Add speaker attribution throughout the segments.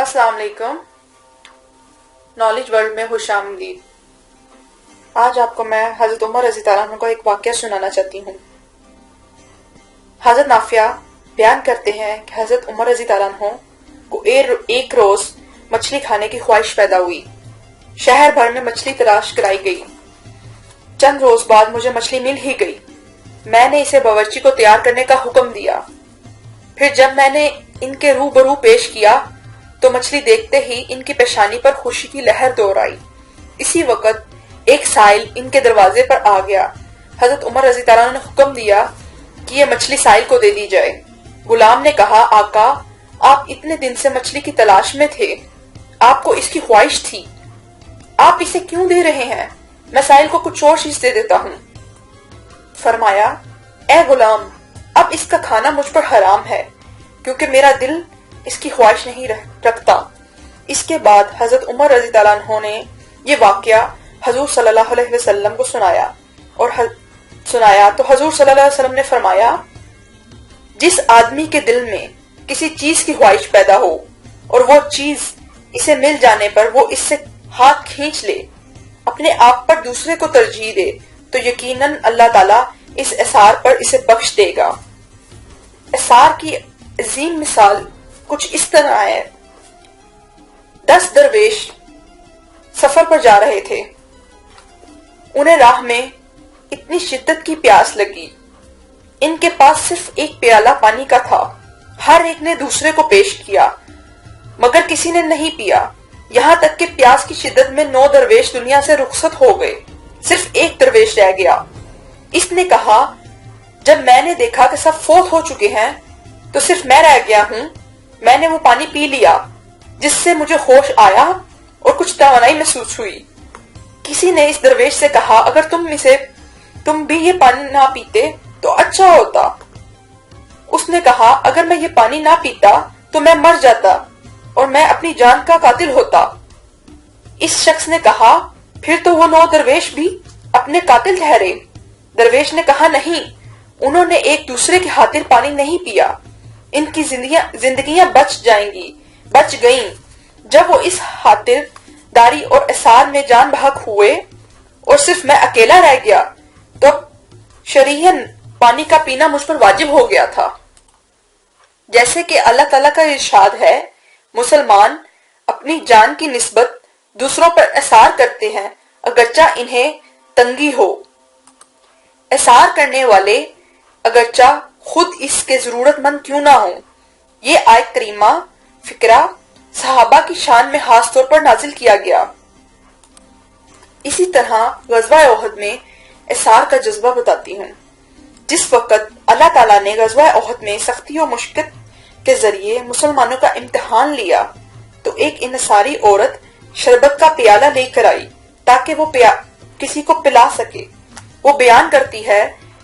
Speaker 1: अस्सलाम वालेकुम। Knowledge world में खुश आमदीद। आज आपको मैं हजरत उमर रज़ी अल्लाह अन्हु का एक वाक़या सुनाना चाहती हूँ। हजरत नाफिया बयान करते हैं कि हजरत उमर रज़ी अल्लाह अन्हु को एक रोज मछली खाने की ख्वाहिश पैदा हुई। शहर भर में मछली तलाश कराई गई। चंद रोज बाद मुझे मछली मिल ही गई। मैंने इसे बावर्ची को तैयार करने का हुक्म दिया। फिर जब मैंने इनके रूबरू पेश किया तो मछली देखते ही इनकी पेशानी पर खुशी की लहर दौड़ आई। इसी वक्त एक साइल इनके दरवाजे पर आ गया। हजरत उमर रज़ी अल्लाह अन्हु ने हुक्म दिया कि ये मछली साइल को दे दी जाए। गुलाम ने कहा, आका, आप इतने दिन से मछली की तलाश में थे, आपको इसकी ख्वाहिश थी, आप इसे क्यों दे रहे हैं? मैं साइल को कुछ और चीज दे देता हूँ। फरमाया, ए गुलाम, अब इसका खाना मुझ पर हराम है क्योंकि मेरा दिल इसकी ख्वाहिश नहीं रखता। इसके बाद हजरत उमर रज़ी अल्लाह अन्हु ने ये वाक़या हजूर सल्लल्लाहु अलैहि वसल्लम को सुनाया तो हजूर सल्लल्लाहु अलैहि वसल्लम ने फरमाया, जिस आदमी के दिल में किसी चीज की ख्वाहिश पैदा हो और वो चीज इसे मिल जाने पर वो इससे हाथ खींच ले, अपने आप पर दूसरे को तरजीह दे, तो यकीनन अल्लाह ताला इस एसार पर इसे बख्श देगा। एसार की अजीम मिसाल कुछ इस तरह है। 10 दरवेश सफर पर जा रहे थे। उन्हें राह में इतनी शिद्दत की प्यास लगी। इनके पास सिर्फ एक प्याला पानी का था। हर एक ने दूसरे को पेश किया मगर किसी ने नहीं पिया। यहाँ तक कि प्यास की शिद्दत में 9 दरवेश दुनिया से रुखसत हो गए। सिर्फ एक दरवेश रह गया। इसने कहा, जब मैंने देखा कि सब फौत हो चुके हैं तो सिर्फ मैं रह गया हूँ। मैंने वो पानी पी लिया जिससे मुझे होश आया और कुछ तवानाई महसूस हुई। किसी ने इस दरवेश से कहा, अगर तुम भी ये पानी ना पीते तो अच्छा होता। उसने कहा, अगर मैं ये पानी ना पीता तो मैं मर जाता और मैं अपनी जान का कातिल होता। इस शख्स ने कहा, फिर तो वो 9 दरवेश भी अपने कातिल ठहरे। दरवेश ने कहा, नहीं, उन्होंने एक दूसरे की खातिर पानी नहीं पिया। इनकी जिंदगियां बच गईं। जब वो इस खातिरदारी और एसार में जान बहक हुए और सिर्फ मैं अकेला रह गया तो शरीयन पानी का पीना मुझ पर वाजिब हो गया था। जैसे कि अल्लाह ताला का इरशाद है, मुसलमान अपनी जान की निस्बत दूसरों पर एसार करते हैं अगरचा इन्हें तंगी हो। एसार करने वाले अगरचा खुद इसके जरूरतमंद क्यों ना हो। ये आयत करीमा फिक्रा सहाबा की शान में खास तौर पर नाजिल किया गया। इसी तरह गज़वा ओहद में एसार का जज्बा बताती हूँ। जिस वक्त अल्लाह ताला ने गज़वा ओहद में सख्ती और मुश्किल के जरिए मुसलमानों का इम्तिहान लिया तो एक इंसारी औरत शरबत का प्याला लेकर आई ताकि वो किसी को पिला सके। वो बयान करती है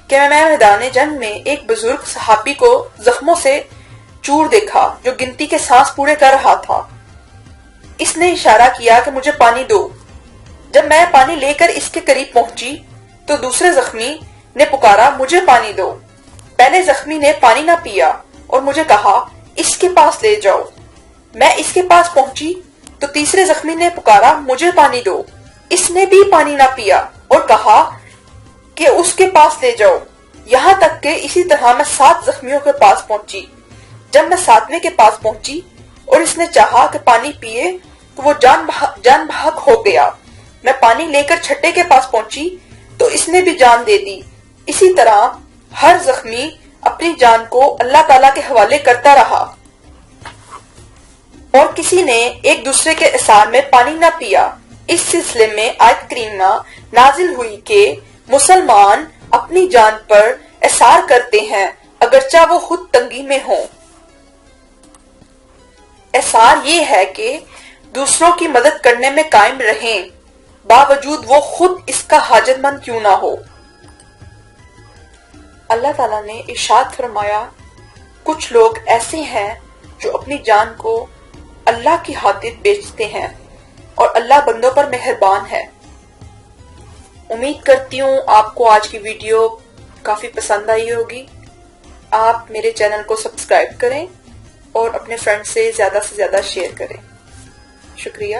Speaker 1: कि मैं मैदान जंग में एक बुजुर्ग सहाबी को जख्मों से चूर देखा जो गिनती के सांस पूरे कर रहा था। इसने इशारा किया कि मुझे पानी दो। जब मैं पानी लेकर इसके करीब पहुंची तो दूसरे जख्मी ने पुकारा, मुझे पानी दो। पहले जख्मी ने पानी ना पिया और मुझे कहा, इसके पास ले जाओ। मैं इसके पास पहुंची तो तीसरे जख्मी ने पुकारा, मुझे पानी दो। इसने भी पानी ना पिया और कहा कि उसके पास ले जाओ। यहाँ तक कि इसी तरह मैं 7 जख्मियों के पास पहुंची। जब मैं 7वें के पास पहुंची और इसने चाहा कि पानी पिए तो वो जान बहक हो गया। मैं पानी लेकर छठे के पास पहुंची तो इसने भी जान दे दी। इसी तरह हर जख्मी अपनी जान को अल्लाह ताला के हवाले करता रहा और किसी ने एक दूसरे के एसार में पानी न पिया। इस सिलसिले में आयत करीमा नाजिल हुई कि मुसलमान अपनी जान पर एसार करते हैं अगरचा वो खुद तंगी में हो। एसार ये है कि दूसरों की मदद करने में कायम रहें बावजूद वो खुद इसका हाजतमंद क्यों ना हो। अल्लाह ताला ने इरशाद फरमाया, कुछ लोग ऐसे हैं जो अपनी जान को अल्लाह की खातिर बेचते हैं और अल्लाह बंदों पर मेहरबान है। उम्मीद करती हूँ आपको आज की वीडियो काफी पसंद आई होगी। आप मेरे चैनल को सब्सक्राइब करें اور اپنے فرینڈ سے زیادہ شیئر کریں۔ شکریہ۔